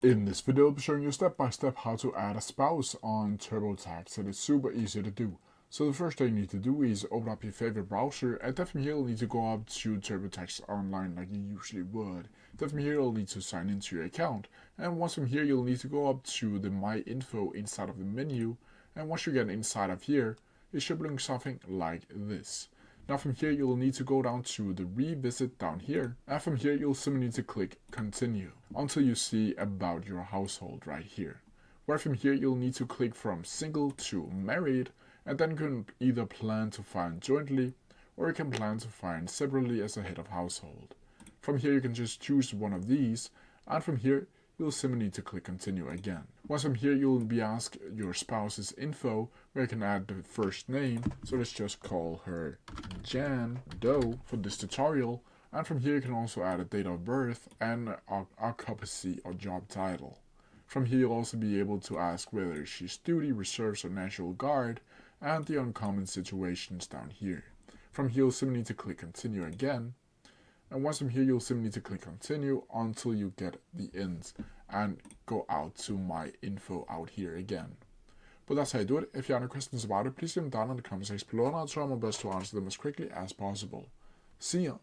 In this video, I'll be showing you step by step how to add a spouse on TurboTax, and it's super easy to do. So the first thing you need to do is open up your favorite browser, and then from here you'll need to go up to TurboTax Online like you usually would. Then from here you'll need to sign into your account, and once from here you'll need to go up to the My Info inside of the menu, and once you get inside of here, it should bring something like this. Now from here you'll need to go down to the revisit down here, and from here you'll simply need to click continue until you see about your household right here. Where from here you'll need to click from single to married, and then you can either plan to find jointly or you can plan to find separately as a head of household. From here you can just choose one of these, and from here you'll simply need to click continue again. Once from here you'll be asked your spouse's info, where you can add the first name, so let's just call her Jan Doe for this tutorial, and from here you can also add a date of birth and occupancy or job title. From here you'll also be able to ask whether she's duty, reserves, or National Guard, and the uncommon situations down here. From here you'll simply need to click continue again, and once from here you'll simply need to click continue until you get the ends and go out to My Info out here again. But that's how you do it. If you have any questions about it, please leave them down in the comment section below and I'll try my best to answer them as quickly as possible. See ya!